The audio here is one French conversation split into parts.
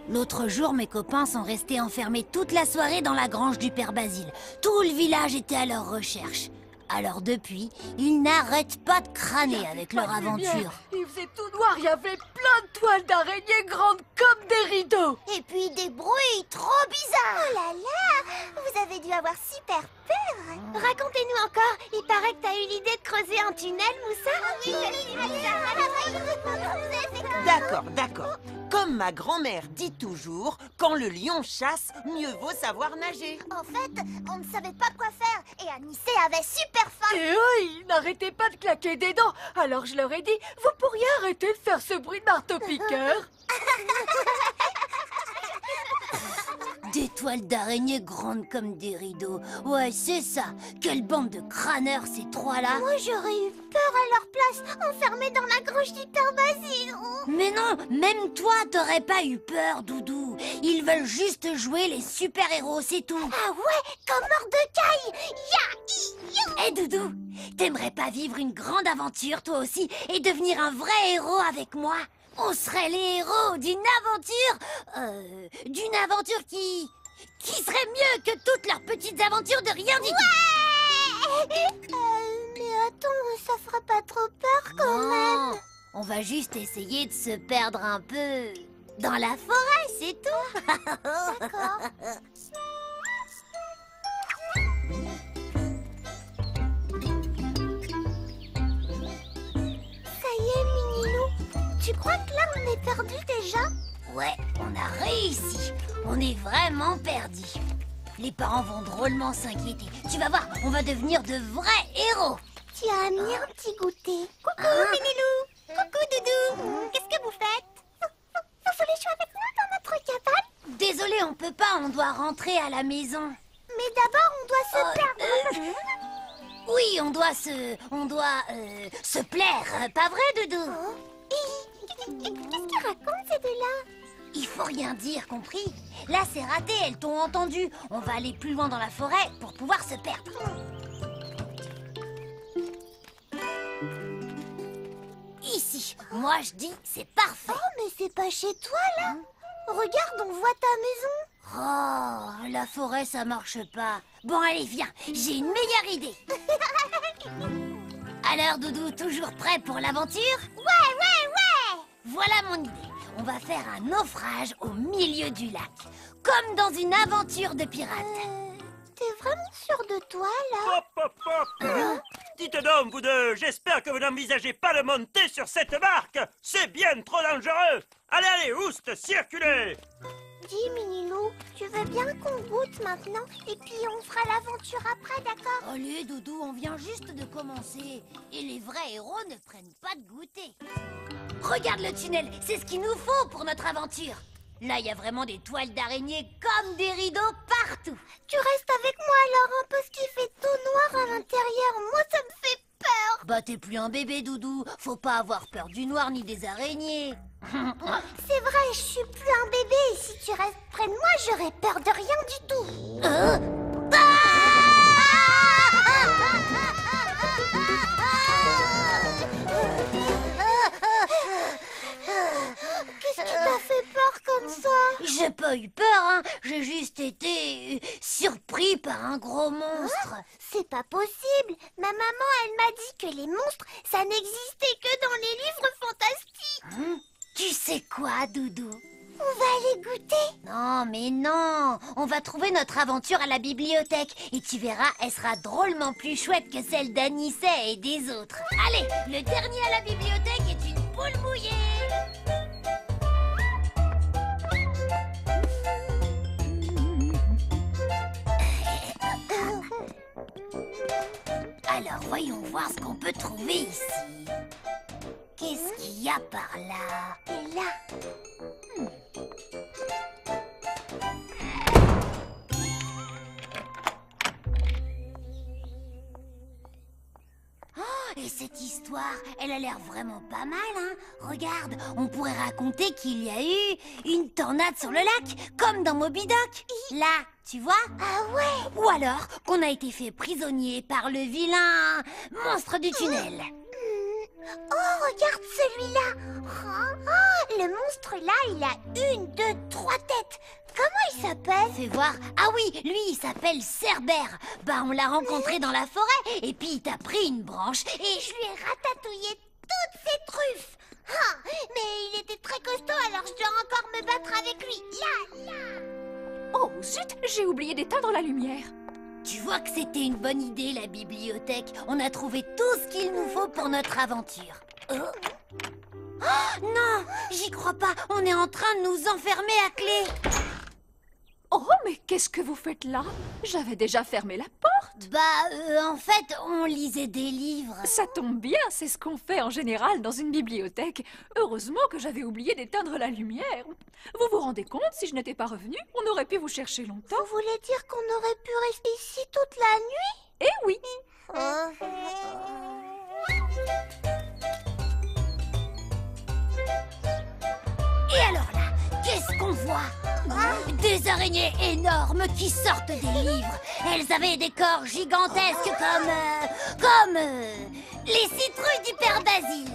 L'autre jour, mes copains sont restés enfermés toute la soirée dans la grange du père Basile. Tout le village était à leur recherche. Alors depuis, ils n'arrêtent pas de crâner avec leur aventure. Il faisait tout noir, il y avait plein de toiles d'araignées grandes comme des rideaux. Et puis des bruits trop bizarres. Oh là là, vous avez dû avoir super peur. Racontez-nous encore, il paraît que t'as eu l'idée de creuser un tunnel, Moussa. D'accord, d'accord. Comme ma grand-mère dit toujours, quand le lion chasse, mieux vaut savoir nager. En fait, on ne savait pas quoi faire et Anissé avait super faim. Et eux, ils n'arrêtaient pas de claquer des dents. Alors je leur ai dit, vous pourriez arrêter de faire ce bruit de marteau-piqueur? Des toiles d'araignées grandes comme des rideaux. Ouais, c'est ça. Quelle bande de crâneurs, ces trois-là. Moi, j'aurais eu peur à leur place, enfermée dans la grange du père Basile. Mais non, même toi, t'aurais pas eu peur, Doudou. Ils veulent juste jouer les super-héros, c'est tout. Ah ouais, comme Mordecai. Ya, Eh Doudou, t'aimerais pas vivre une grande aventure, toi aussi, et devenir un vrai héros avec moi? On serait les héros d'une aventure qui serait mieux que toutes leurs petites aventures de rien du tout. Mais attends, ça fera pas trop peur quand même. On va juste essayer de se perdre un peu dans la forêt, c'est tout. D'accord. Ça y est, Minilou. Tu crois que là, on est perdu déjà? Ouais, on a réussi. On est vraiment perdus. Les parents vont drôlement s'inquiéter. Tu vas voir, on va devenir de vrais héros. Tu as amené un petit goûter. Coucou, Minilou. Coucou, Doudou. Qu'est-ce que vous faites? Vous voulez jouer avec nous dans notre cabane? Désolé, on peut pas, on doit rentrer à la maison. Mais d'abord, on doit se perdre. Oui, on doit se plaire, pas vrai, Doudou? Qu'est-ce qu'ils racontent, ces deux-là? Il faut rien dire, compris? Là, c'est raté, elles t'ont entendu. On va aller plus loin dans la forêt pour pouvoir se perdre. Ici, moi je dis, c'est parfait. Oh, mais c'est pas chez toi, là. Regarde, on voit ta maison. Oh, la forêt, ça marche pas. Bon, allez, viens, j'ai une meilleure idée. Alors, Doudou, toujours prêt pour l'aventure? Ouais. Voilà mon idée. On va faire un naufrage au milieu du lac, comme dans une aventure de pirate. T'es vraiment sûr de toi, là? Hop, hop, hop. Dites donc, vous deux, j'espère que vous n'envisagez pas de monter sur cette barque. C'est bien trop dangereux. Allez, oust, circulez. Dis, Minilou, tu veux bien qu'on goûte maintenant? Et puis on fera l'aventure après, d'accord? Allez, Doudou, on vient juste de commencer. Et les vrais héros ne prennent pas de goûter. Regarde le tunnel, c'est ce qu'il nous faut pour notre aventure. Là, il y a vraiment des toiles d'araignées comme des rideaux partout. Tu restes avec moi alors, hein, parce qu'il fait tout noir à l'intérieur. Moi, ça me fait peur. Bah, t'es plus un bébé, Doudou. Faut pas avoir peur du noir ni des araignées. C'est vrai, je suis plus un bébé. Et si tu restes près de moi, j'aurai peur de rien du tout. Qu'est-ce qui t'a fait peur comme ça? J'ai pas eu peur, hein. J'ai juste été surpris par un gros monstre. C'est pas possible. Ma maman, elle m'a dit que les monstres, ça n'existait que dans les livres fantastiques. Tu sais quoi, Doudou? On va aller goûter. Non, mais non. On va trouver notre aventure à la bibliothèque. Et tu verras, elle sera drôlement plus chouette que celle d'Anissé et des autres. Allez, le dernier à la bibliothèque est une poule mouillée. Alors, voyons voir ce qu'on peut trouver ici. Qu'est-ce qu'il y a par là? Et là, Et cette histoire, elle a l'air vraiment pas mal, hein? Regarde, on pourrait raconter qu'il y a eu une tornade sur le lac, comme dans Moby Dick. Là, tu vois? ah ouais. Ou alors qu'on a été fait prisonnier par le vilain monstre du tunnel. Oh, regarde celui-là. Oh, le monstre là, il a 1, 2, 3 têtes. Comment il s'appelle? Fais voir. Ah oui, lui, il s'appelle Cerbère. Bah, on l'a rencontré dans la forêt, et puis il t'a pris une branche, Et je lui ai ratatouillé toutes ses truffes. Ah, mais il était très costaud, alors je dois encore me battre avec lui. Là, là. Oh, zut, j'ai oublié d'éteindre la lumière. Tu vois que c'était une bonne idée, la bibliothèque. On a trouvé tout ce qu'il nous faut pour notre aventure. Oh non, j'y crois pas. On est en train de nous enfermer à clé. Oh, mais qu'est-ce que vous faites là? J'avais déjà fermé la porte. Bah, en fait, on lisait des livres. Ça tombe bien, c'est ce qu'on fait en général dans une bibliothèque. Heureusement que j'avais oublié d'éteindre la lumière. Vous vous rendez compte, si je n'étais pas revenue, on aurait pu vous chercher longtemps. Vous voulez dire qu'on aurait pu rester ici toute la nuit? Eh oui. Et alors là, qu'est-ce qu'on voit? Des araignées énormes qui sortent des livres. Elles avaient des corps gigantesques comme les citrouilles du père Basile.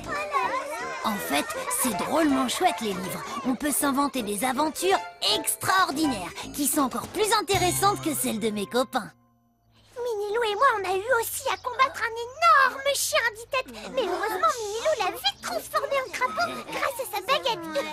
En fait, c'est drôlement chouette les livres. On peut s'inventer des aventures extraordinaires qui sont encore plus intéressantes que celles de mes copains. Minilou et moi, on a eu aussi à combattre un énorme chien à 10 têtes. Mais heureusement, Minilou l'a vite transformé en crapaud grâce à sa baguette.